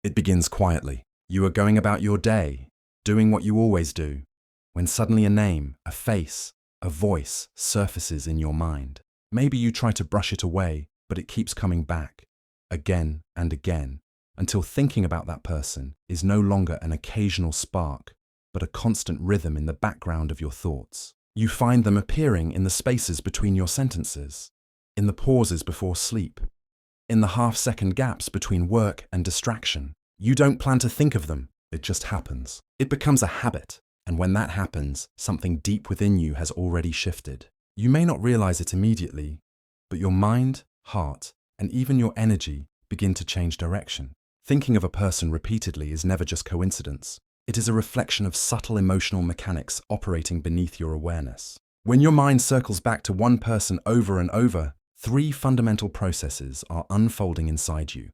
It begins quietly. You are going about your day, doing what you always do, when suddenly a name, a face, a voice surfaces in your mind. Maybe you try to brush it away, but it keeps coming back, again and again, until thinking about that person is no longer an occasional spark, but a constant rhythm in the background of your thoughts. You find them appearing in the spaces between your sentences, in the pauses before sleep, in the half-second gaps between work and distraction. You don't plan to think of them, it just happens. It becomes a habit, and when that happens, something deep within you has already shifted. You may not realize it immediately, but your mind, heart, and even your energy begin to change direction. Thinking of a person repeatedly is never just coincidence. It is a reflection of subtle emotional mechanics operating beneath your awareness. When your mind circles back to one person over and over, three fundamental processes are unfolding inside you.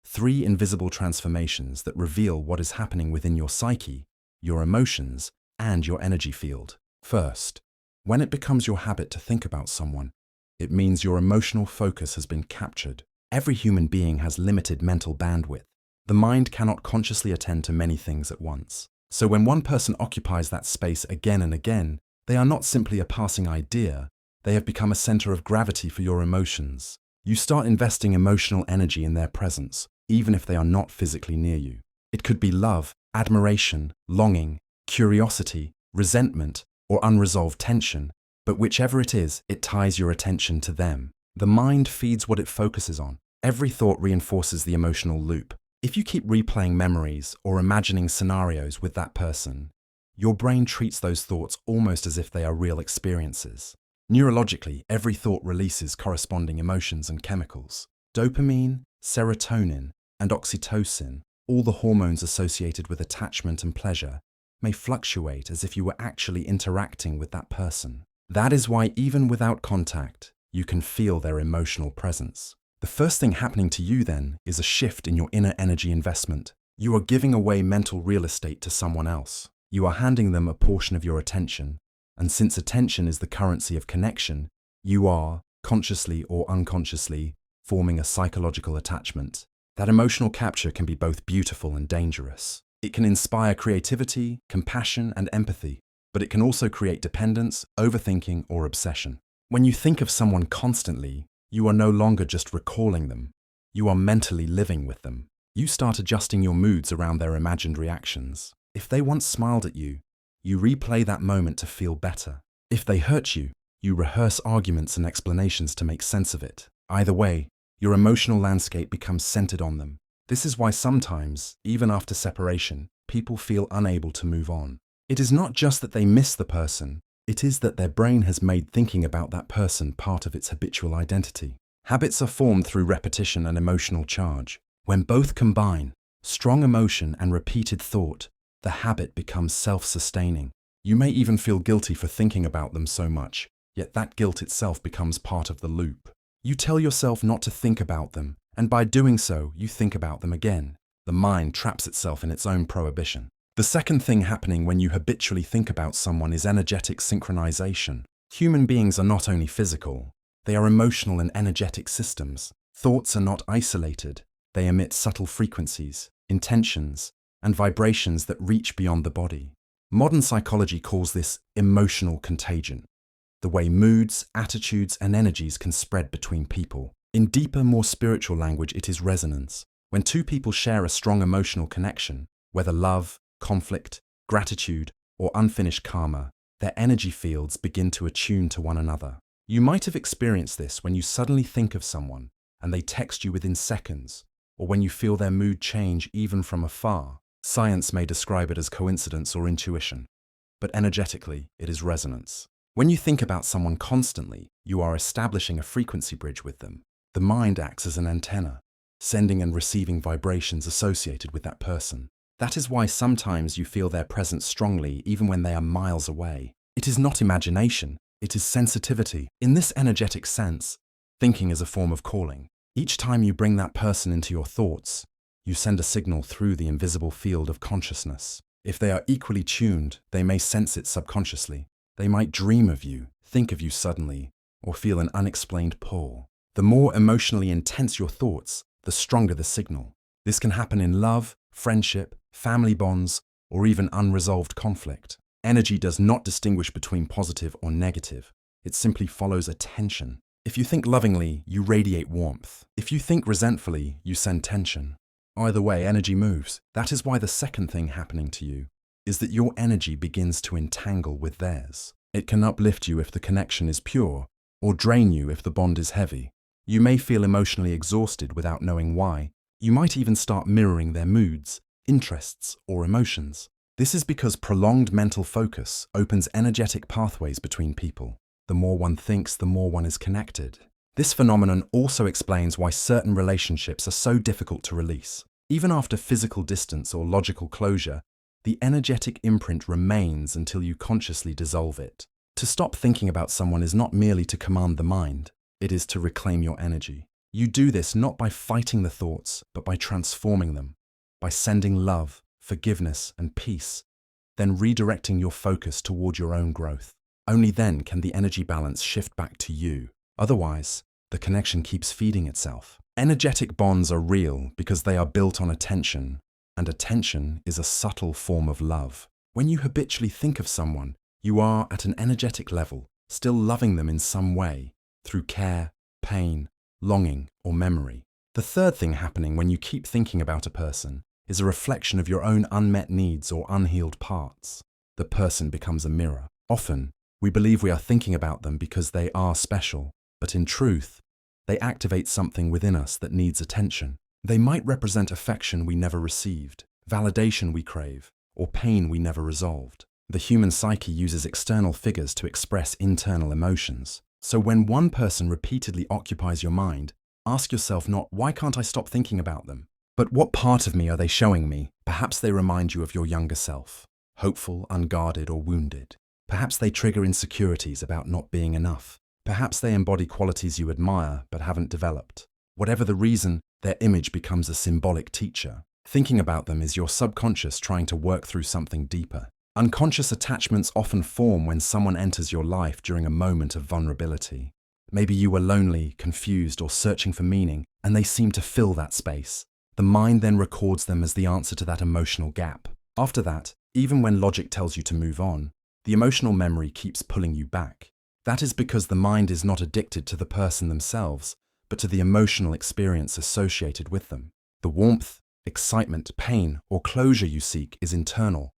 Three invisible transformations that reveal what is happening within your psyche, your emotions, and your energy field. First, when it becomes your habit to think about someone, it means your emotional focus has been captured. Every human being has limited mental bandwidth. The mind cannot consciously attend to many things at once. So when one person occupies that space again and again, they are not simply a passing idea, they have become a center of gravity for your emotions. You start investing emotional energy in their presence, even if they are not physically near you. It could be love, admiration, longing, curiosity, resentment, or unresolved tension, but whichever it is, it ties your attention to them. The mind feeds what it focuses on. Every thought reinforces the emotional loop. If you keep replaying memories or imagining scenarios with that person, your brain treats those thoughts almost as if they are real experiences. Neurologically, every thought releases corresponding emotions and chemicals. Dopamine, serotonin, and oxytocin, all the hormones associated with attachment and pleasure, may fluctuate as if you were actually interacting with that person. That is why even without contact, you can feel their emotional presence. The first thing happening to you then is a shift in your inner energy investment. You are giving away mental real estate to someone else. You are handing them a portion of your attention, and since attention is the currency of connection, you are, consciously or unconsciously, forming a psychological attachment. That emotional capture can be both beautiful and dangerous. It can inspire creativity, compassion, and empathy, but it can also create dependence, overthinking, or obsession. When you think of someone constantly, you are no longer just recalling them. You are mentally living with them. You start adjusting your moods around their imagined reactions. If they once smiled at you, you replay that moment to feel better. If they hurt you, you rehearse arguments and explanations to make sense of it. Either way, your emotional landscape becomes centered on them. This is why sometimes, even after separation, people feel unable to move on. It is not just that they miss the person, it is that their brain has made thinking about that person part of its habitual identity. Habits are formed through repetition and emotional charge. When both combine, strong emotion and repeated thought, the habit becomes self-sustaining. You may even feel guilty for thinking about them so much, yet that guilt itself becomes part of the loop. You tell yourself not to think about them, and by doing so, you think about them again. The mind traps itself in its own prohibition. The second thing happening when you habitually think about someone is energetic synchronization. Human beings are not only physical, they are emotional and energetic systems. Thoughts are not isolated. They emit subtle frequencies, intentions, and vibrations that reach beyond the body. Modern psychology calls this emotional contagion, the way moods, attitudes, and energies can spread between people. In deeper, more spiritual language, it is resonance. When two people share a strong emotional connection, whether love, conflict, gratitude, or unfinished karma, their energy fields begin to attune to one another. You might have experienced this when you suddenly think of someone and they text you within seconds, or when you feel their mood change even from afar. Science may describe it as coincidence or intuition, but energetically, it is resonance. When you think about someone constantly, you are establishing a frequency bridge with them. The mind acts as an antenna, sending and receiving vibrations associated with that person. That is why sometimes you feel their presence strongly even when they are miles away. It is not imagination, it is sensitivity. In this energetic sense, thinking is a form of calling. Each time you bring that person into your thoughts, you send a signal through the invisible field of consciousness. If they are equally tuned, they may sense it subconsciously. They might dream of you, think of you suddenly, or feel an unexplained pull. The more emotionally intense your thoughts, the stronger the signal. This can happen in love, friendship, family bonds, or even unresolved conflict. Energy does not distinguish between positive or negative. It simply follows a tension. If you think lovingly, you radiate warmth. If you think resentfully, you send tension. Either way, energy moves. That is why the second thing happening to you is that your energy begins to entangle with theirs. It can uplift you if the connection is pure, or drain you if the bond is heavy. You may feel emotionally exhausted without knowing why. You might even start mirroring their moods, interests, or emotions. This is because prolonged mental focus opens energetic pathways between people. The more one thinks, the more one is connected. This phenomenon also explains why certain relationships are so difficult to release. Even after physical distance or logical closure, the energetic imprint remains until you consciously dissolve it. To stop thinking about someone is not merely to command the mind, it is to reclaim your energy. You do this not by fighting the thoughts, but by transforming them, by sending love, forgiveness, and peace, then redirecting your focus toward your own growth. Only then can the energy balance shift back to you. Otherwise, the connection keeps feeding itself. Energetic bonds are real because they are built on attention, and attention is a subtle form of love. When you habitually think of someone, you are at an energetic level, still loving them in some way, through care, pain, longing, or memory. The third thing happening when you keep thinking about a person is a reflection of your own unmet needs or unhealed parts. The person becomes a mirror. Often, we believe we are thinking about them because they are special, but in truth, they activate something within us that needs attention. They might represent affection we never received, validation we crave, or pain we never resolved. The human psyche uses external figures to express internal emotions. So when one person repeatedly occupies your mind, ask yourself not, why can't I stop thinking about them? But what part of me are they showing me? Perhaps they remind you of your younger self, hopeful, unguarded, or wounded. Perhaps they trigger insecurities about not being enough. Perhaps they embody qualities you admire but haven't developed. Whatever the reason, their image becomes a symbolic teacher. Thinking about them is your subconscious trying to work through something deeper. Unconscious attachments often form when someone enters your life during a moment of vulnerability. Maybe you were lonely, confused, or searching for meaning, and they seem to fill that space. The mind then records them as the answer to that emotional gap. After that, even when logic tells you to move on, the emotional memory keeps pulling you back. That is because the mind is not addicted to the person themselves, but to the emotional experience associated with them. The warmth, excitement, pain, or closure you seek is internal,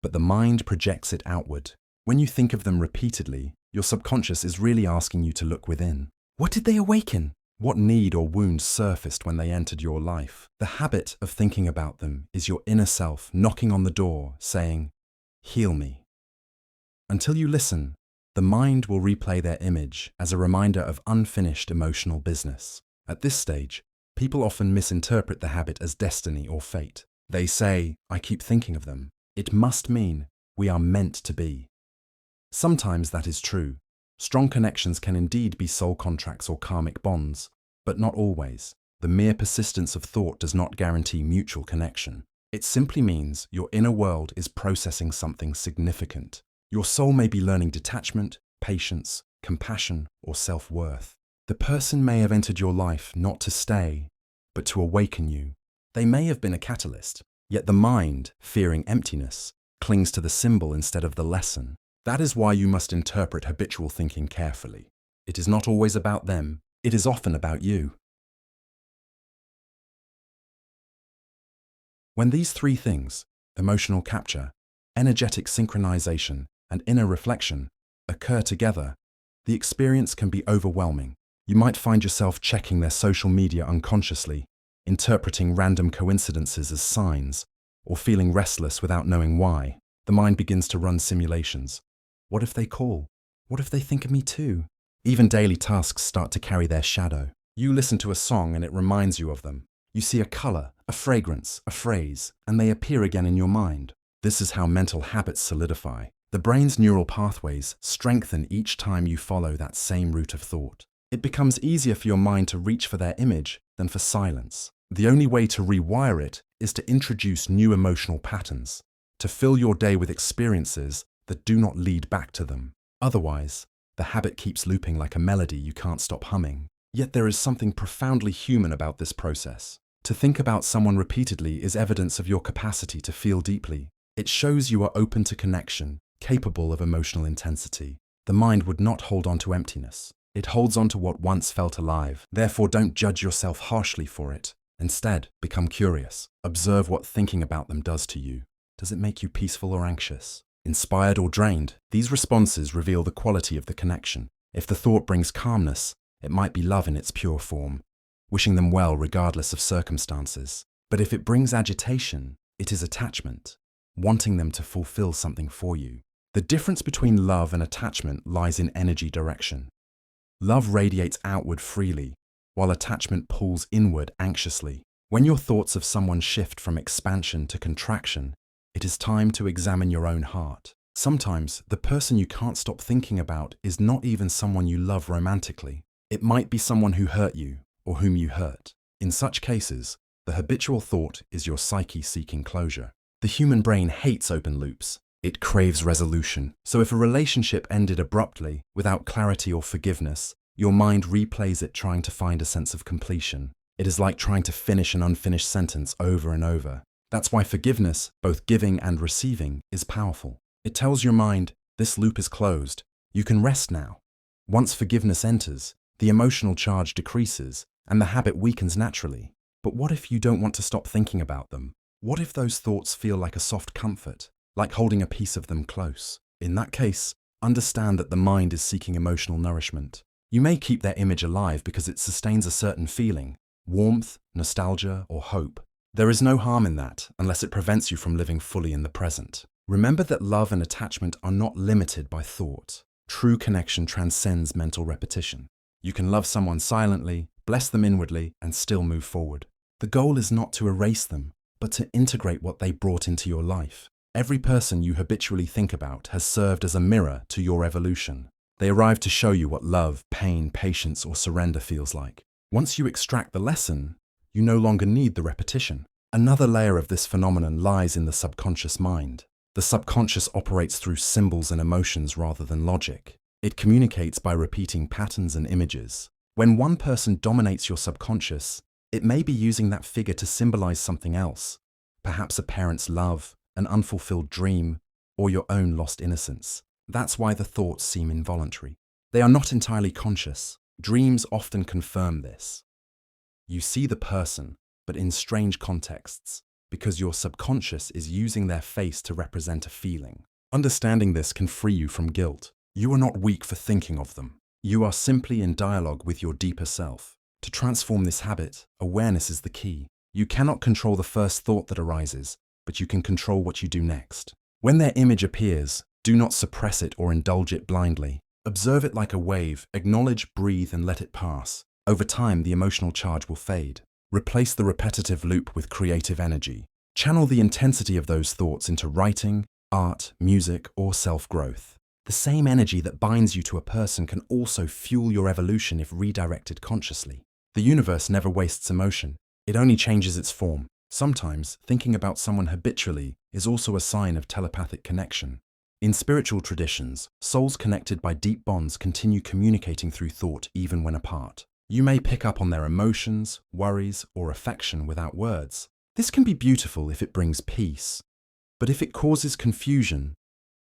but the mind projects it outward. When you think of them repeatedly, your subconscious is really asking you to look within. What did they awaken? What need or wound surfaced when they entered your life? The habit of thinking about them is your inner self knocking on the door, saying, "Heal me." Until you listen, the mind will replay their image as a reminder of unfinished emotional business. At this stage, people often misinterpret the habit as destiny or fate. They say, "I keep thinking of them. It must mean we are meant to be." Sometimes that is true. Strong connections can indeed be soul contracts or karmic bonds, but not always. The mere persistence of thought does not guarantee mutual connection. It simply means your inner world is processing something significant. Your soul may be learning detachment, patience, compassion, or self-worth. The person may have entered your life not to stay, but to awaken you. They may have been a catalyst, yet the mind, fearing emptiness, clings to the symbol instead of the lesson. That is why you must interpret habitual thinking carefully. It is not always about them, it is often about you. When these three things, emotional capture, energetic synchronization, and inner reflection, occur together, the experience can be overwhelming. You might find yourself checking their social media unconsciously, interpreting random coincidences as signs, or feeling restless without knowing why. The mind begins to run simulations. What if they call? What if they think of me too? Even daily tasks start to carry their shadow. You listen to a song and it reminds you of them. You see a color, a fragrance, a phrase, and they appear again in your mind. This is how mental habits solidify. The brain's neural pathways strengthen each time you follow that same route of thought. It becomes easier for your mind to reach for their image than for silence. The only way to rewire it is to introduce new emotional patterns, to fill your day with experiences that do not lead back to them. Otherwise, the habit keeps looping like a melody you can't stop humming. Yet there is something profoundly human about this process. To think about someone repeatedly is evidence of your capacity to feel deeply. It shows you are open to connection, capable of emotional intensity. The mind would not hold on to emptiness. It holds on to what once felt alive. Therefore, don't judge yourself harshly for it. Instead, become curious. Observe what thinking about them does to you. Does it make you peaceful or anxious? Inspired or drained? These responses reveal the quality of the connection. If the thought brings calmness, it might be love in its pure form, wishing them well regardless of circumstances. But if it brings agitation, it is attachment, wanting them to fulfill something for you. The difference between love and attachment lies in energy direction. Love radiates outward freely, while attachment pulls inward anxiously. When your thoughts of someone shift from expansion to contraction, it is time to examine your own heart. Sometimes, the person you can't stop thinking about is not even someone you love romantically. It might be someone who hurt you, or whom you hurt. In such cases, the habitual thought is your psyche seeking closure. The human brain hates open loops. It craves resolution. So if a relationship ended abruptly, without clarity or forgiveness, your mind replays it trying to find a sense of completion. It is like trying to finish an unfinished sentence over and over. That's why forgiveness, both giving and receiving, is powerful. It tells your mind, this loop is closed. You can rest now. Once forgiveness enters, the emotional charge decreases, and the habit weakens naturally. But what if you don't want to stop thinking about them? What if those thoughts feel like a soft comfort, like holding a piece of them close? In that case, understand that the mind is seeking emotional nourishment. You may keep their image alive because it sustains a certain feeling, warmth, nostalgia, or hope. There is no harm in that, unless it prevents you from living fully in the present. Remember that love and attachment are not limited by thought. True connection transcends mental repetition. You can love someone silently, bless them inwardly, and still move forward. The goal is not to erase them, but to integrate what they brought into your life. Every person you habitually think about has served as a mirror to your evolution. They arrive to show you what love, pain, patience, or surrender feels like. Once you extract the lesson, you no longer need the repetition. Another layer of this phenomenon lies in the subconscious mind. The subconscious operates through symbols and emotions rather than logic. It communicates by repeating patterns and images. When one person dominates your subconscious, it may be using that figure to symbolize something else, perhaps a parent's love, an unfulfilled dream, or your own lost innocence. That's why the thoughts seem involuntary. They are not entirely conscious. Dreams often confirm this. You see the person, but in strange contexts, because your subconscious is using their face to represent a feeling. Understanding this can free you from guilt. You are not weak for thinking of them. You are simply in dialogue with your deeper self. To transform this habit, awareness is the key. You cannot control the first thought that arises, but you can control what you do next. When their image appears, do not suppress it or indulge it blindly. Observe it like a wave, acknowledge, breathe, and let it pass. Over time, the emotional charge will fade. Replace the repetitive loop with creative energy. Channel the intensity of those thoughts into writing, art, music, or self-growth. The same energy that binds you to a person can also fuel your evolution if redirected consciously. The universe never wastes emotion. It only changes its form. Sometimes, thinking about someone habitually is also a sign of telepathic connection. In spiritual traditions, souls connected by deep bonds continue communicating through thought even when apart. You may pick up on their emotions, worries, or affection without words. This can be beautiful if it brings peace. But if it causes confusion,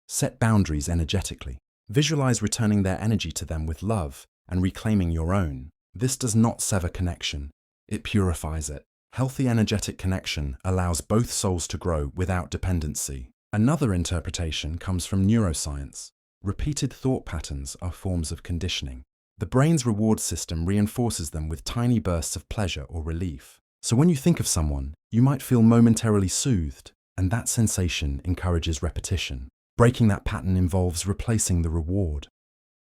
set boundaries energetically. Visualize returning their energy to them with love and reclaiming your own. This does not sever connection. It purifies it. Healthy energetic connection allows both souls to grow without dependency. Another interpretation comes from neuroscience. Repeated thought patterns are forms of conditioning. The brain's reward system reinforces them with tiny bursts of pleasure or relief. So when you think of someone, you might feel momentarily soothed, and that sensation encourages repetition. Breaking that pattern involves replacing the reward,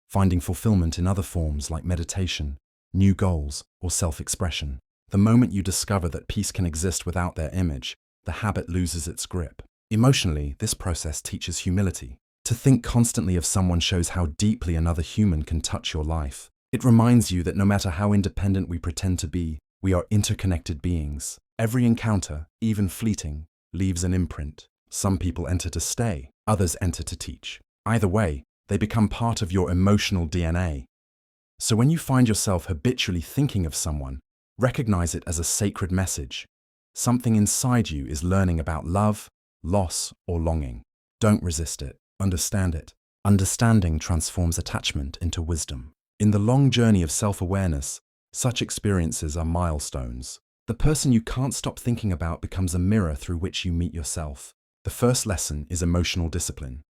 finding fulfillment in other forms like meditation, new goals, or self-expression. The moment you discover that peace can exist without their image, the habit loses its grip. Emotionally, this process teaches humility. To think constantly of someone shows how deeply another human can touch your life. It reminds you that no matter how independent we pretend to be, we are interconnected beings. Every encounter, even fleeting, leaves an imprint. Some people enter to stay, others enter to teach. Either way, they become part of your emotional DNA. So when you find yourself habitually thinking of someone, Recognize it as a sacred message. Something inside you is learning about love, loss, or longing. Don't resist it. Understand it. Understanding transforms attachment into wisdom. In the long journey of self-awareness, such experiences are milestones. The person you can't stop thinking about becomes a mirror through which you meet yourself. The first lesson is emotional discipline,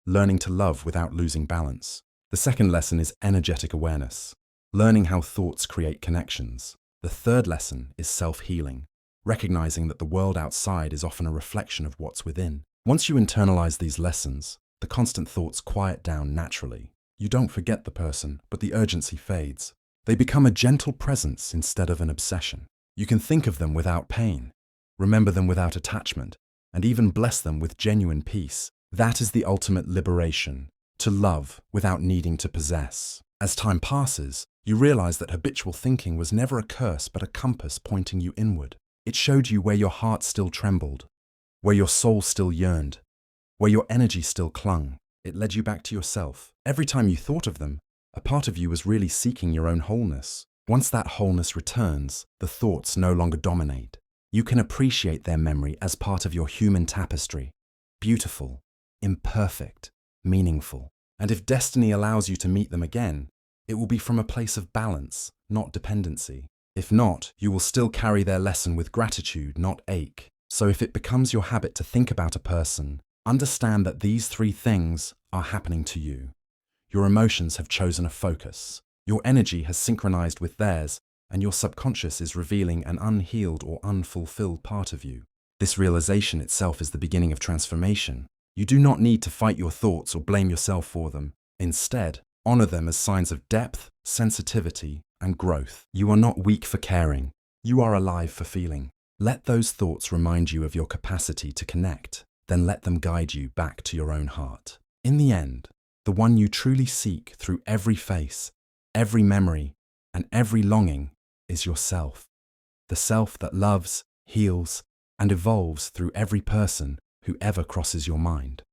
learning to love without losing balance. The second lesson is energetic awareness, learning how thoughts create connections. The third lesson is self-healing, recognizing that the world outside is often a reflection of what's within. Once you internalize these lessons, the constant thoughts quiet down naturally. You don't forget the person, but the urgency fades. They become a gentle presence instead of an obsession. You can think of them without pain, remember them without attachment, and even bless them with genuine peace. That is the ultimate liberation, to love without needing to possess. As time passes, you realize that habitual thinking was never a curse but a compass pointing you inward. It showed you where your heart still trembled, where your soul still yearned, where your energy still clung. It led you back to yourself. Every time you thought of them, a part of you was really seeking your own wholeness. Once that wholeness returns, the thoughts no longer dominate. You can appreciate their memory as part of your human tapestry. Beautiful, imperfect, meaningful. And if destiny allows you to meet them again, it will be from a place of balance, not dependency. If not, you will still carry their lesson with gratitude, not ache. So if it becomes your habit to think about a person, understand that these three things are happening to you. Your emotions have chosen a focus. Your energy has synchronized with theirs, and your subconscious is revealing an unhealed or unfulfilled part of you. This realization itself is the beginning of transformation. You do not need to fight your thoughts or blame yourself for them. Instead, honor them as signs of depth, sensitivity, and growth. You are not weak for caring. You are alive for feeling. Let those thoughts remind you of your capacity to connect. Then let them guide you back to your own heart. In the end, the one you truly seek through every face, every memory, and every longing is yourself. The self that loves, heals, and evolves through every person who ever crosses your mind.